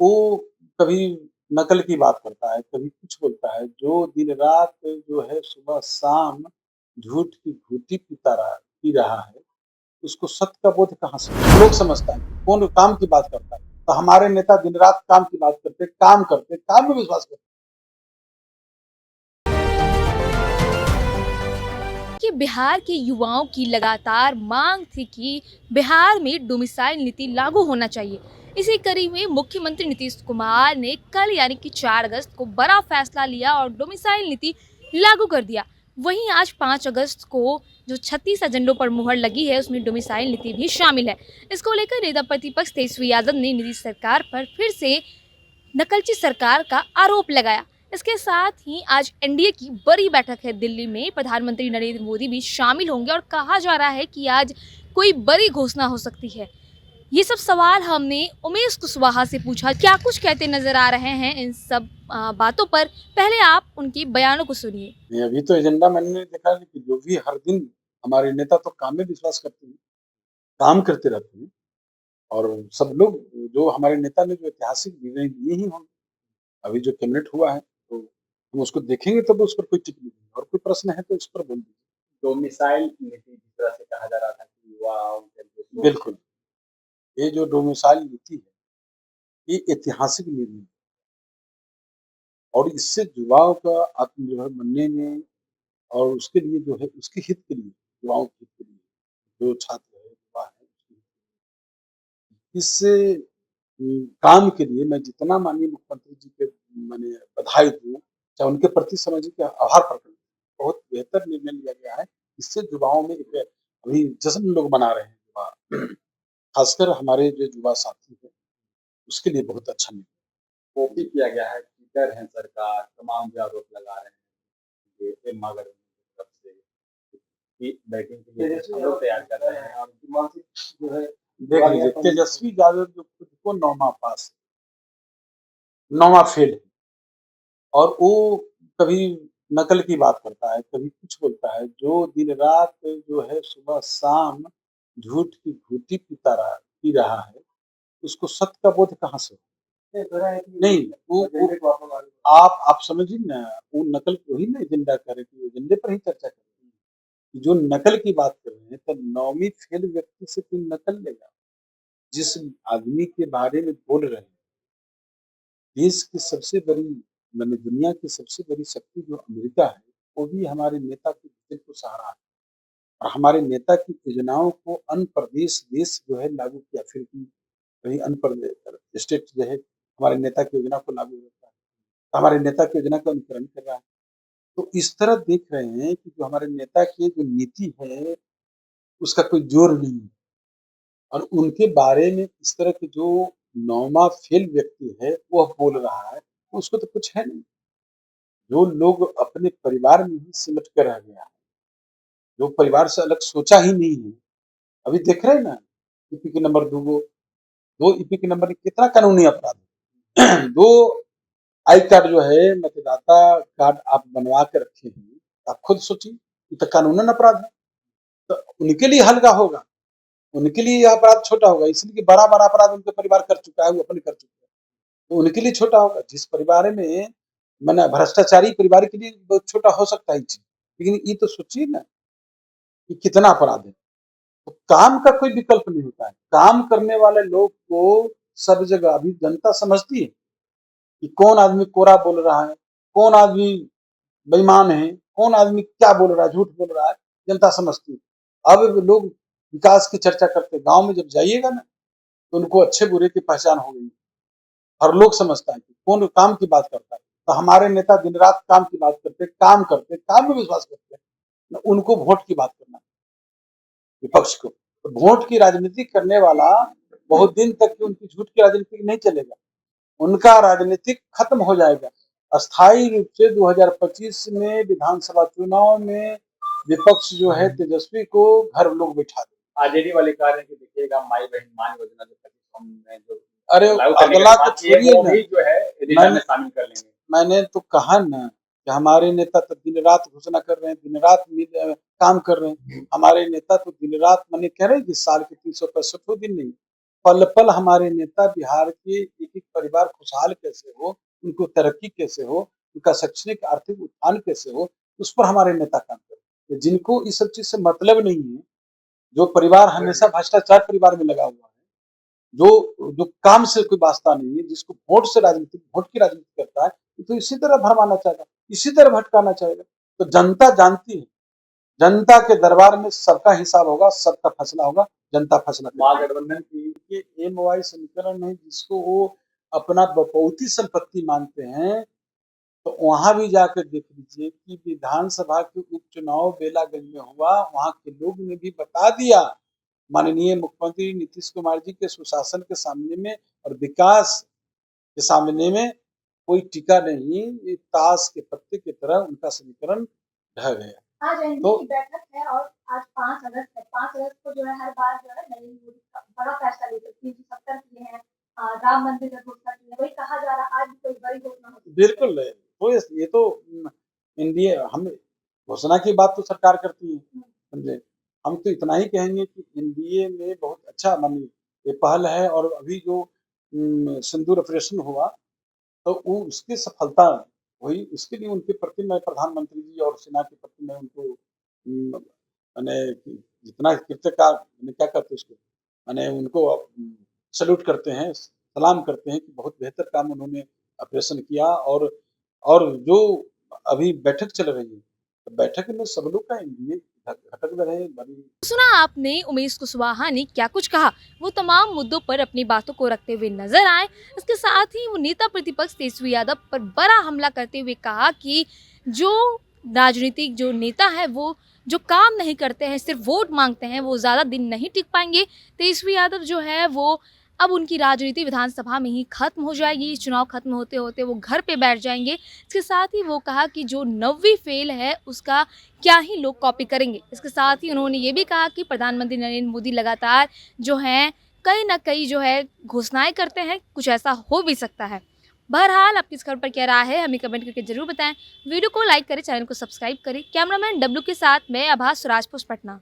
वो कभी नकल की बात करता है, कभी कुछ बोलता है, जो दिन-रात जो है सुबह-शाम झूठ की घूंटी पी रहा है, उसको सत्य का बोध कहाँ से होगा? लोग समझता है, कौन काम की बात करता है? तो हमारे नेता दिन-रात काम की बात करते, काम में विश्वास करते। कि बिहार के युवाओं की लगातार मांग थी कि बिहार में डोमिसाइल नीति लागू होना चाहिए। इसी कड़ी में मुख्यमंत्री नीतीश कुमार ने कल यानी कि 4 अगस्त को बड़ा फैसला लिया और डोमिसाइल नीति लागू कर दिया। वहीं आज 5 अगस्त को जो 36 एजेंडों पर मुहर लगी है उसमें डोमिसाइल नीति भी शामिल है। इसको लेकर नेता प्रतिपक्ष तेजस्वी यादव ने नीतीश सरकार पर फिर से नकलची सरकार का आरोप लगाया। इसके साथ ही आज एनडीए की बड़ी बैठक है दिल्ली में। प्रधानमंत्री नरेंद्र मोदी भी शामिल होंगे और कहा जा रहा है कि आज कोई बड़ी घोषणा हो सकती है। ये सब सवाल हमने उमेश कुशवाहा से पूछा, क्या कुछ कहते नजर आ रहे हैं इन सब बातों पर। पहले आप उनके बयानों को सुनिए। नहीं, अभी तो एजेंडा मैंने देखा है कि जो भी हर दिन हमारे नेता तो काम में विश्वास करते हैं, काम करते रहते हैं और सब लोग जो हमारे नेता ने जो ऐतिहासिक निर्णय लिए ही होंगे। अभी जो कैबिनेट हुआ है, तो हम उसको देखेंगे तब उस पर कोई टिप्पणी नहीं और कोई प्रश्न है तो उस पर बोल दीजिए। डोमिसाइल नीति जिस तरह से कहा जा रहा था कि युवाओं के जो सोच बिल्कुल, ये जो डोमिसाइल नीति है, ये ऐतिहासिक निर्णय है और इससे युवाओं का आत्मनिर्भर बनने में और उसके लिए जो है उसके हित के लिए, युवाओं के हित के लिए, जो छात्र है, युवा है, उसके हित इससे काम के लिए मैं जितना माननीय मुख्यमंत्री जी के मैंने बधाई दूँ, चाहे उनके प्रति समझिए कि आभार प्रकट करूँ। बहुत बेहतर निर्णय लिया गया है। इससे युवाओं में एक अभी जश्न लोग मना रहे हैं युवा, खासकर हमारे जो युवा साथी हैं, उसके लिए बहुत अच्छा निर्णय। कॉपी किया गया है, ट्विटर है सरकार, तमाम जो आरोप लगा रहे हैं कि मगर की तरफ से कि बैटिंग के लिए हम लोग तैयार कर रहे हैं और मानसिक जो है देख लीजिए तेजस्वी यादव जो खुद को 9वां पास है, 9वां फेल है और वो कभी नकल की बात करता है, कभी कुछ बोलता है, जो दिन-रात जो है सुबह-शाम झूठ की घूंटी पी रहा है, उसको सत्य का बोध कहाँ से होगा? नहीं, वो आप समझिए ना, वो नकल को ही ना एजेंडा कर रहे हैं कि एजेंडे पर ही चर्चा कर रहे हैं। जो नकल की बात कर रहे हैं, तो 9वीं फेल व्यक्ति से कोई नकल लेगा? जिस आदमी के बारे में बोल रहे हैं, देश की सबसे बड़ी माने दुनिया की सबसे बड़ी शक्ति जो अमेरिका है, वो भी हमारे नेता के विजन को सराहा है और हमारे नेता की योजनाओं को अन्य प्रदेश देश जो है लागू किया। फिर भी कहीं अन्य प्रदेश स्टेट जो है हमारे नेता की योजना को लागू करता है, तो हमारे नेता की योजना का अनुकरण कर रहा है। तो इस तरह देख रहे हैं कि जो हमारे नेता की जो नीति है, उसका कोई जोर नहीं है और उनके बारे में इस तरह के जो 9वां फेल व्यक्ति है, वह बोल रहा है, उसको तो कुछ है नहीं। जो लोग अपने परिवार में ही सिमट कर रह गया है, जो परिवार से अलग सोचा ही नहीं है। अभी देख रहे हैं ना, ईपीके नंबर 2 ईपीके नंबर कितना कानूनी अपराध है। 2 आई कार्ड जो है मतदाता कार्ड आप बनवा के रखे हैं, आप खुद सोचिए, ये तो कानूनन अपराध है। तो उनके लिए हल्का होगा, उनके लिए यह अपराध छोटा होगा, इसलिए कि बड़ा-बड़ा अपराध उनके परिवार कर चुका है, वो अपने कर चुके हैं। तो उनके लिए छोटा होगा। जिस परिवार में माने भ्रष्टाचारी परिवार के लिए बहुत छोटा हो सकता है ये चीज़। लेकिन ये तो सोचिए ना कि कितना अपराध है। तो काम का कोई विकल्प नहीं होता है। काम करने वाले लोग को सब जगह अभी जनता समझती है कि कौन आदमी कोरा बोल रहा है, कौन आदमी बेईमान है, कौन आदमी क्या बोल रहा है, झूठ बोल रहा है, जनता समझती है। अब लोग विकास की चर्चा करते हैं, गाँव में जब जाइएगा ना, तो उनको अच्छे-बुरे की पहचान हो गई। हर लोग समझता है कि कौन काम की बात करता है। तो हमारे नेता दिन-रात काम की बात करते, काम में विश्वास करते हैं। उनको वोट की बात करना है, विपक्ष को। तो वोट की राजनीति करने वाला बहुत दिन तक की उनकी झूठ की राजनीति नहीं चलेगा। उनका राजनीतिक खत्म हो जाएगा। अस्थायी रूप से 2025 में विधानसभा चुनाव में विपक्ष जो है तेजस्वी को घर लोग बिठा दें। आरजेडी वाले कह रहे हैं कि देखिएगा माई बहन मान योजना जो हमने जो अरे लागू करने अगला की तो बात की है, छोड़िए वो ना, भी जो है एजेंडा में शामिल कर लेंगे। मैंने तो कहा ना कि हमारे नेता तो दिन-रात घोषणा कर रहे हैं, दिन-रात काम कर रहे हैं। हमारे नेता तो दिन-रात माने कह रहे हैं कि साल के 365 दिन नहीं, पल-पल हमारे नेता बिहार के एक-एक परिवार खुशहाल कैसे हो, उनको तरक्की कैसे हो, उनका शैक्षणिक आर्थिक उत्थान कैसे हो, उस पर हमारे नेता काम करें। जिनको इस सब चीज़ से मतलब नहीं है, जो परिवार हमेशा भ्रष्टाचार परिवार में लगा हुआ है, जो जो काम से कोई वास्ता नहीं है, जिसको वोट की राजनीति करता है, तो इसी तरह भरमाना चाहेगा, इसी तरह भटकाना चाहेगा। तो जनता जानती है, जनता के दरबार में सबका हिसाब होगा, सबका फैसला होगा, जनता फैसला करेगी। महागठबंधन की ये एमवाई समीकरण है जिसको वो अपना बपौती संपत्ति मानते हैं, तो वहां भी जाकर देख लीजिए कि विधानसभा के उपचुनाव बेलागंज में हुआ, वहां के लोग ने भी बता दिया माननीय मुख्यमंत्री नीतीश कुमार जी के सुशासन के सामने में और विकास के सामने में कोई टिका नहीं, ये ताश के पत्ते की तरह उनका समीकरण ढह गया। आज एनडीए तो की बैठक है और आज 5 अगस्त है। 5 अगस्त को जो है हर बार जो है नरेंद्र मोदी का बड़ा फैसला लेते हैं। 370 किए हैं, राम मंदिर का घोषणा की है। वही कहा जा रहा है आज भी कोई बड़ी घोषणा हो सकती है। बिल्कुल है। तो ये तो इंडिया हम घोषणा की बात तो सरकार करती है, समझे। हम तो इतना ही कहेंगे कि एनडीए में बहुत अच्छा मानी ये पहल है और अभी जो सिंदूर ऑपरेशन हुआ तो वो उसकी सफलता हुई, उसके लिए उनके प्रति मैं प्रधानमंत्री जी और सेना के प्रति मैं उनको मैंने जितना कृतज्ञता मैंने क्या कहते हैं उसको मैंने उनको सैल्यूट करते हैं, सलाम करते हैं कि बहुत बेहतर काम उन्होंने ऑपरेशन किया और जो अभी बैठक चल रही है, तो बैठक में सब लोग का एनडीए घटक रहे बड़ी। सुना आपने उमेश कुशवाहा ने क्या कुछ कहा। वो तमाम मुद्दों पर अपनी बातों को रखते हुए नजर आए। इसके साथ ही वो नेता प्रतिपक्ष तेजस्वी यादव पर बड़ा हमला करते हुए कहा कि जो राजनीतिक जो नेता है वो जो काम नहीं करते हैं, सिर्फ वोट मांगते हैं, वो ज़्यादा दिन नहीं टिक पाएंगे। तेजस्वी यादव जो है वो अब उनकी राजनीति विधानसभा में ही खत्म हो जाएगी। चुनाव खत्म होते होते वो घर पे बैठ जाएंगे। इसके साथ ही वो कहा कि जो 9वीं फेल है उसका क्या ही लोग कॉपी करेंगे। इसके साथ ही उन्होंने ये भी कहा कि प्रधानमंत्री नरेंद्र मोदी लगातार जो हैं कहीं ना कहीं जो है घोषणाएं करते हैं, कुछ ऐसा हो भी सकता है। बहरहाल आपकी इस खबर पर क्या राय है हमें कमेंट करके जरूर बताएं। वीडियो को लाइक करें, चैनल को सब्सक्राइब करें। कैमरामैन डब्लू के साथ मैं आभास राजपूत, पटना।